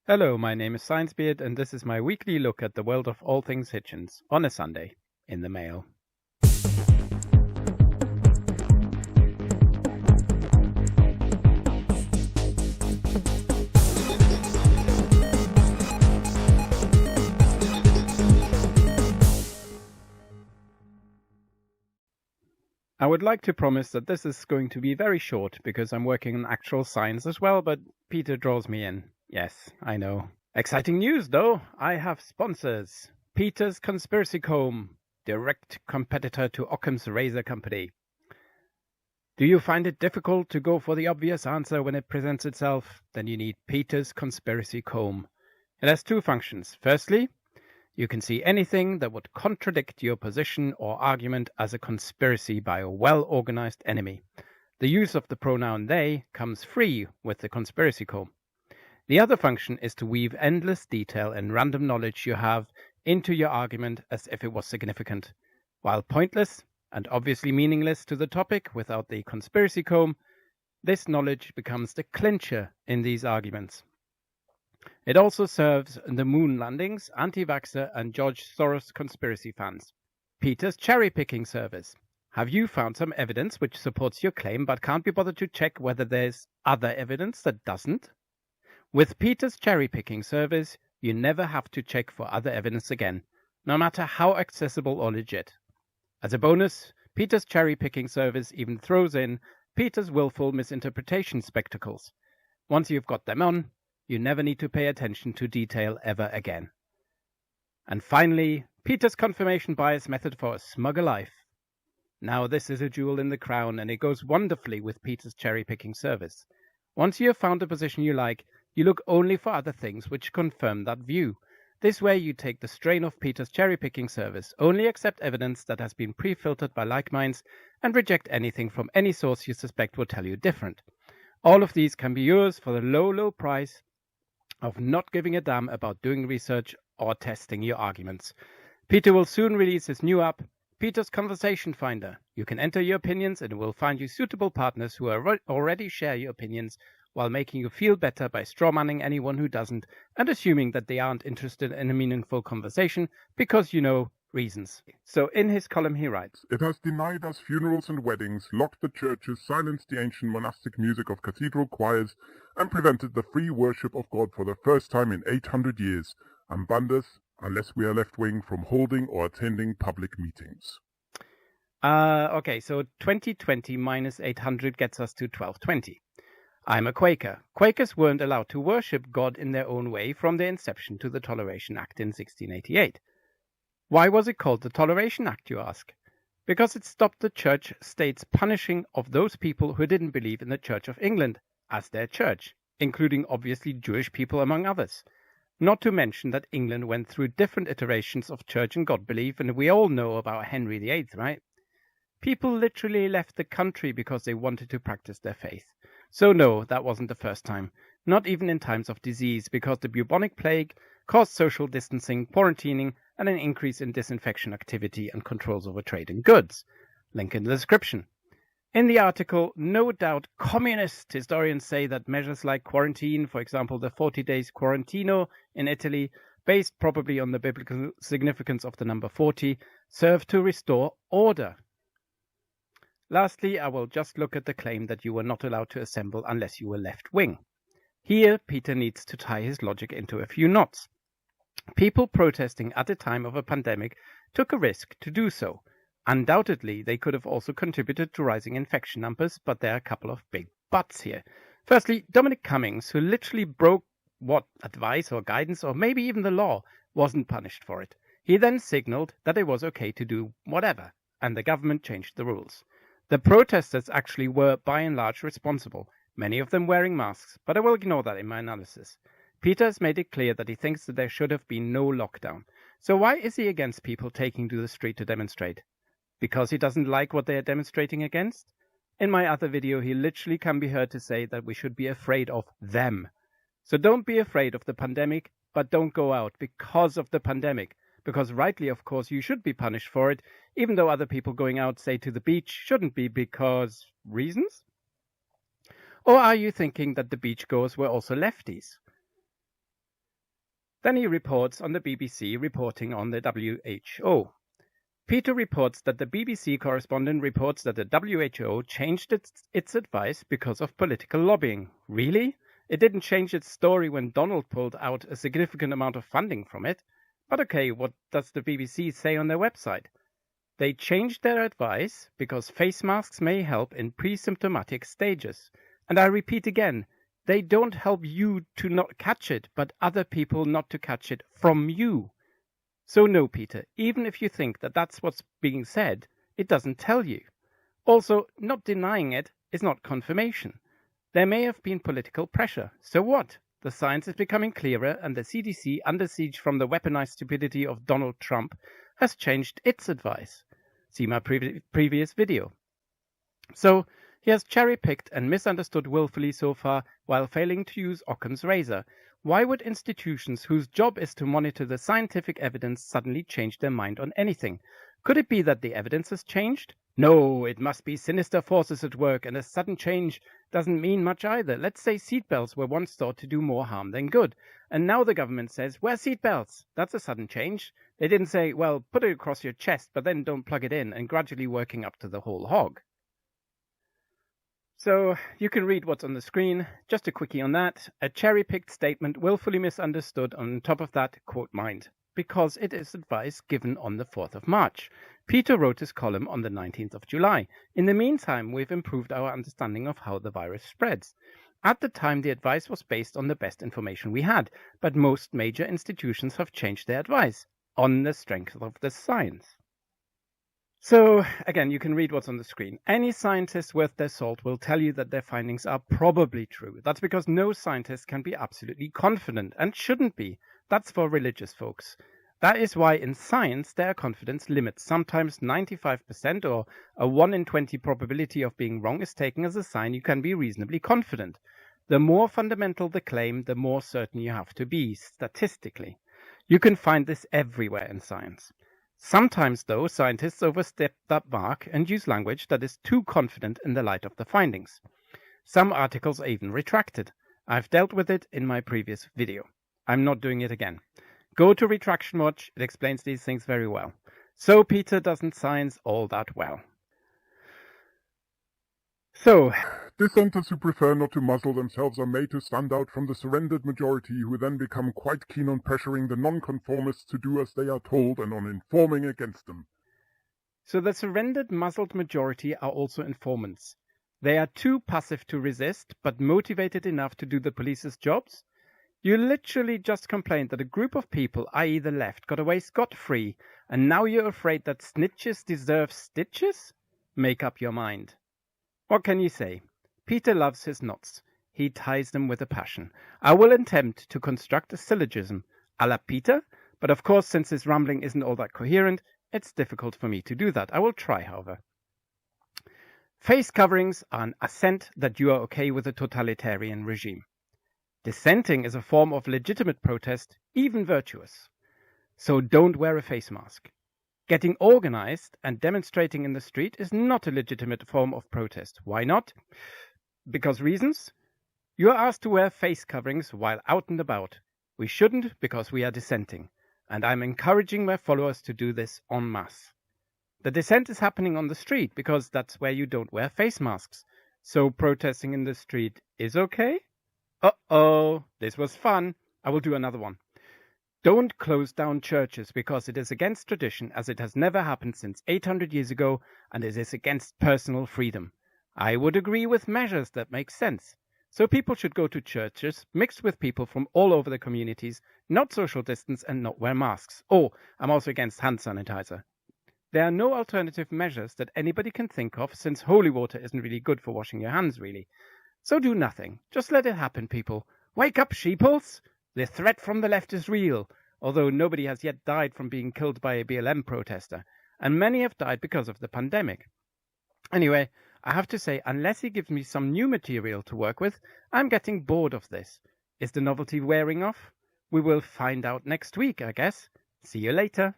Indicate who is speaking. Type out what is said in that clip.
Speaker 1: Hello, my name is ScienceBeard, and this is my weekly look at the world of all things Hitchens on a Sunday in the mail. I would like to promise that this is going to be very short because I'm working on actual science as well, but Peter draws me in. Yes, I know. Exciting news though! I have sponsors. Peter's Conspiracy Comb, direct competitor to Occam's razor company. Do you find it difficult to go for the obvious answer when it presents itself? Then you need Peter's Conspiracy Comb. It has two functions. Firstly, you can see anything that would contradict your position or argument as a conspiracy by a well-organized enemy. The use of the pronoun they comes free with the Conspiracy Comb. The other function is to weave endless detail and random knowledge you have into your argument as if it was significant. While pointless and obviously meaningless to the topic without the Conspiracy Comb, this knowledge becomes the clincher in these arguments. It also serves the moon landings, anti-vaxxer and George Soros conspiracy fans. Peter's cherry-picking service. Have you found some evidence which supports your claim but can't be bothered to check whether there's other evidence that doesn't? With Peter's cherry-picking service, you never have to check for other evidence again, no matter how accessible or legit. As a bonus, Peter's cherry-picking service even throws in Peter's willful misinterpretation spectacles. Once you've got them on, you never need to pay attention to detail ever again. And finally, Peter's confirmation bias method for a smugger life. Now this is a jewel in the crown, and it goes wonderfully with Peter's cherry-picking service. Once you have found a position you like, you look only for other things which confirm that view. This way you take the strain of Peter's cherry-picking service, only accept evidence that has been pre-filtered by like minds, and reject anything from any source you suspect will tell you different. All of these can be yours for the low price of not giving a damn about doing research or testing your arguments. Peter will soon release his new app, Peter's Conversation Finder. You can enter your opinions and it will find you suitable partners who already share your opinions while making you feel better by strawmanning anyone who doesn't and assuming that they aren't interested in a meaningful conversation because you know reasons. So in his column he writes,
Speaker 2: It has denied us funerals and weddings, locked the churches, silenced the ancient monastic music of cathedral choirs, and prevented the free worship of God for the first time in 800 years, and banned us, unless we are left-wing, from holding or attending public meetings.
Speaker 1: Okay, so 2020 minus 800 gets us to 1220. I'm a Quaker. Quakers weren't allowed to worship God in their own way from their inception to the Toleration Act in 1688. Why was it called the Toleration Act, you ask? Because it stopped the church state's punishing of those people who didn't believe in the Church of England as their church, including obviously Jewish people among others. Not to mention that England went through different iterations of church and God belief, and we all know about Henry VIII, right? People literally left the country because they wanted to practice their faith. So no, that wasn't the first time. Not even in times of disease, because the bubonic plague caused social distancing, quarantining, and an increase in disinfection activity and controls over trade in goods. Link in the description. In the article, no doubt communist historians say that measures like quarantine, for example the 40 days quarantino in Italy, based probably on the biblical significance of the number 40, serve to restore order. Lastly, I will just look at the claim that you were not allowed to assemble unless you were left-wing. Here, Peter needs to tie his logic into a few knots. People protesting at the time of a pandemic took a risk to do so. Undoubtedly, they could have also contributed to rising infection numbers, but there are a couple of big buts here. Firstly, Dominic Cummings, who literally broke advice or guidance or maybe even the law, wasn't punished for it. He then signaled that it was okay to do whatever, and the government changed the rules. The protesters actually were by and large responsible, many of them wearing masks, but I will ignore that in my analysis. Peter has made it clear that he thinks that there should have been no lockdown. So why is he against people taking to the street to demonstrate? Because he doesn't like what they are demonstrating against? In my other video, he literally can be heard to say that we should be afraid of them. So don't be afraid of the pandemic, but don't go out because of the pandemic. Because rightly, of course, you should be punished for it, even though other people going out, say, to the beach shouldn't be because reasons? Or are you thinking that the beachgoers were also lefties? Then he reports on the BBC reporting on the WHO. Peter reports that the BBC correspondent reports that the WHO changed its advice because of political lobbying. Really? It didn't change its story when Donald pulled out a significant amount of funding from it. But okay, what does the BBC say on their website? They changed their advice because face masks may help in pre-symptomatic stages. And I repeat again, they don't help you to not catch it, but other people not to catch it from you. So no, Peter, even if you think that that's what's being said, it doesn't tell you. Also, not denying it is not confirmation. There may have been political pressure. So what? The science is becoming clearer, and the CDC, under siege from the weaponized stupidity of Donald Trump, has changed its advice. See my previous video. So, he has cherry-picked and misunderstood willfully so far while failing to use Occam's razor. Why would institutions whose job is to monitor the scientific evidence suddenly change their mind on anything? Could it be that the evidence has changed? No, it must be sinister forces at work, and a sudden change doesn't mean much either. Let's say seatbelts were once thought to do more harm than good, and now the government says, wear seatbelts. That's a sudden change. They didn't say, well, put it across your chest, but then don't plug it in, and gradually working up to the whole hog. So, you can read what's on the screen. Just a quickie on that. A cherry-picked statement willfully misunderstood, on top of that, quote mind, because it is advice given on the 4th of March. Peter wrote his column on the 19th of July. In the meantime, we've improved our understanding of how the virus spreads. At the time, the advice was based on the best information we had, but most major institutions have changed their advice on the strength of the science. So, again, you can read what's on the screen. Any scientist worth their salt will tell you that their findings are probably true. That's because no scientist can be absolutely confident, and shouldn't be. That's for religious folks. That is why in science there are confidence limits. Sometimes 95% or a 1 in 20 probability of being wrong is taken as a sign you can be reasonably confident. The more fundamental the claim, the more certain you have to be, statistically. You can find this everywhere in science. Sometimes, though, scientists overstep that mark and use language that is too confident in the light of the findings. Some articles are even retracted. I've dealt with it in my previous video. I'm not doing it again. Go to Retraction Watch, it explains these things very well. So Peter doesn't science all that well. So,
Speaker 2: dissenters who prefer not to muzzle themselves are made to stand out from the surrendered majority, who then become quite keen on pressuring the nonconformists to do as they are told and on informing against them.
Speaker 1: So the surrendered muzzled majority are also informants. They are too passive to resist, but motivated enough to do the police's jobs. You literally just complained that a group of people, i.e. the left, got away scot-free, and now you're afraid that snitches deserve stitches? Make up your mind. What can you say? Peter loves his knots. He ties them with a passion. I will attempt to construct a syllogism a la Peter, but of course, since his rambling isn't all that coherent, it's difficult for me to do that. I will try, however. Face coverings are an assent that you are okay with a totalitarian regime. Dissenting is a form of legitimate protest, even virtuous. So don't wear a face mask. Getting organized and demonstrating in the street is not a legitimate form of protest. Why not? Because reasons. You are asked to wear face coverings while out and about. We shouldn't because we are dissenting. And I'm encouraging my followers to do this en masse. The dissent is happening on the street because that's where you don't wear face masks. So protesting in the street is okay? Uh-oh, this was fun. I will do another one. Don't close down churches because it is against tradition, as it has never happened since 800 years ago, and it is against personal freedom. I would agree with measures that make sense. So people should go to churches mixed with people from all over the communities, not social distance and not wear masks. Oh, I'm also against hand sanitizer. There are no alternative measures that anybody can think of, since holy water isn't really good for washing your hands, really. So do nothing. Just let it happen, people. Wake up, sheeples! The threat from the left is real, although nobody has yet died from being killed by a BLM protester, and many have died because of the pandemic. Anyway, I have to say, unless he gives me some new material to work with, I'm getting bored of this. Is the novelty wearing off? We will find out next week, I guess. See you later.